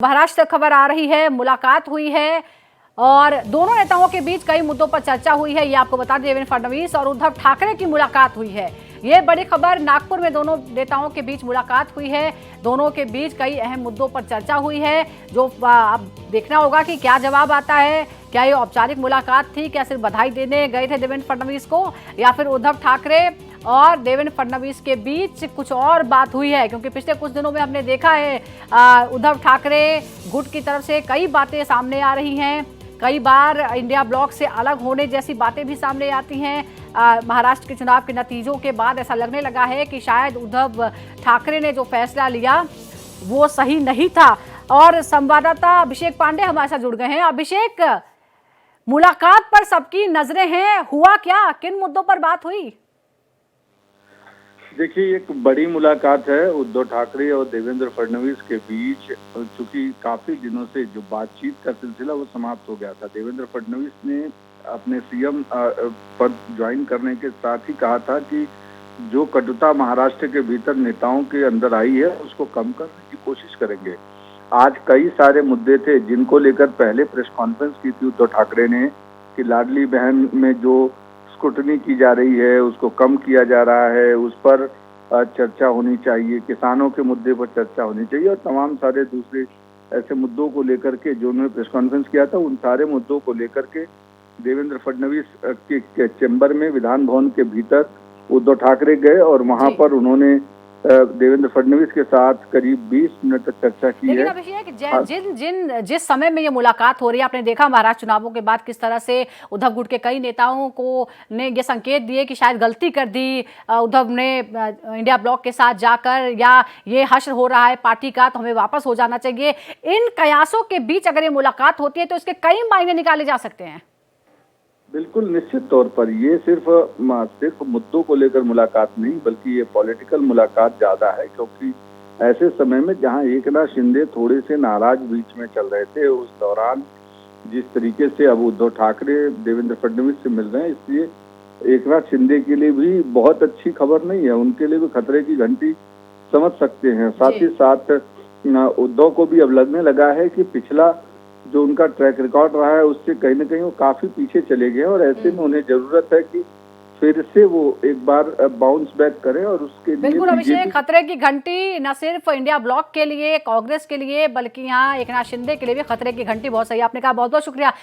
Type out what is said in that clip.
महाराष्ट्र से खबर आ रही है, मुलाकात हुई है और दोनों नेताओं के बीच कई मुद्दों पर चर्चा हुई है। ये आपको बता दें, देवेंद्र फडणवीस और उद्धव ठाकरे की मुलाकात हुई है। ये बड़ी खबर, नागपुर में दोनों नेताओं के बीच मुलाकात हुई है। दोनों के बीच कई अहम मुद्दों पर चर्चा हुई है, जो अब देखना होगा कि क्या जवाब आता है। क्या ये औपचारिक मुलाकात थी, क्या सिर्फ बधाई देने गए थे देवेंद्र फडणवीस को, या फिर उद्धव ठाकरे और देवेंद्र फडणवीस के बीच कुछ और बात हुई है। क्योंकि पिछले कुछ दिनों में हमने देखा है उद्धव ठाकरे गुट की तरफ से कई बातें सामने आ रही हैं। कई बार इंडिया ब्लॉक से अलग होने जैसी बातें भी सामने आती हैं। महाराष्ट्र के चुनाव के नतीजों के बाद ऐसा लगने लगा है कि शायद उद्धव ठाकरे ने जो फैसला लिया वो सही नहीं था। और संवाददाता अभिषेक पांडे हमारे साथ जुड़ गए हैं। अभिषेक, मुलाकात पर सबकी नजरें हैं, हुआ क्या, किन मुद्दों पर बात हुई? देखिए, एक बड़ी मुलाकात है उद्धव ठाकरे और देवेंद्र फडणवीस के बीच। चूंकि काफी दिनों से जो बातचीत का सिलसिला वो समाप्त हो गया था। देवेंद्र फडणवीस ने अपने सीएम पद ज्वाइन करने के साथ ही कहा था कि जो कटुता महाराष्ट्र के भीतर नेताओं के अंदर आई है उसको कम करने की कोशिश करेंगे। आज कई सारे मुद्दे थे जिनको लेकर पहले प्रेस कॉन्फ्रेंस की थी उद्धव ठाकरे ने कि लाडली बहन में जो स्क्रूटनी की जा रही है उसको कम किया जा रहा है, उस पर चर्चा होनी चाहिए, किसानों के मुद्दे पर चर्चा होनी चाहिए और तमाम सारे दूसरे ऐसे मुद्दों को लेकर के जो उन्होंने प्रेस कॉन्फ्रेंस किया था, उन सारे मुद्दों को लेकर के देवेंद्र फडणवीस के चेंबर में विधान भवन के भीतर उद्धव ठाकरे गए और वहां पर उन्होंने देवेंद्र फडणवीस के साथ करीब 20 मिनट तक चर्चा की है। अभिषेक, जिस समय में ये मुलाकात हो रही है, आपने देखा महाराष्ट्र चुनावों के बाद किस तरह से उद्धव गुट के कई नेताओं को ने ये संकेत दिए कि शायद गलती कर दी उद्धव ने इंडिया ब्लॉक के साथ जाकर, या ये हश्र हो रहा है पार्टी का तो हमें वापस हो जाना चाहिए। इन कयासों के बीच अगर ये मुलाकात होती है तो इसके कई मायने निकाले जा सकते हैं। बिल्कुल, निश्चित तौर पर ये सिर्फ मुद्दों को लेकर मुलाकात नहीं बल्कि ये पॉलिटिकल मुलाकात ज्यादा है। क्योंकि ऐसे समय में जहां एकनाथ शिंदे थोड़े से नाराज बीच में चल रहे थे, उस दौरान जिस तरीके से अब उद्धव ठाकरे देवेंद्र फडणवीस से मिल रहे हैं, इसलिए एकनाथ शिंदे के लिए भी बहुत अच्छी खबर नहीं है। उनके लिए भी खतरे की घंटी समझ सकते हैं। साथ ही साथ उद्धव को भी अब लगने लगा है कि पिछला जो उनका ट्रैक रिकॉर्ड रहा है उससे कहीं ना कहीं वो काफी पीछे चले गए और ऐसे में उन्हें जरूरत है कि फिर से वो एक बार बाउंस बैक करें और उसके लिए बिल्कुल अभिषेक, खतरे की घंटी न सिर्फ इंडिया ब्लॉक के लिए, कांग्रेस के लिए, बल्कि यहाँ एकनाथ शिंदे के लिए भी खतरे की घंटी बहुत सही आपने कहा। बहुत बहुत शुक्रिया।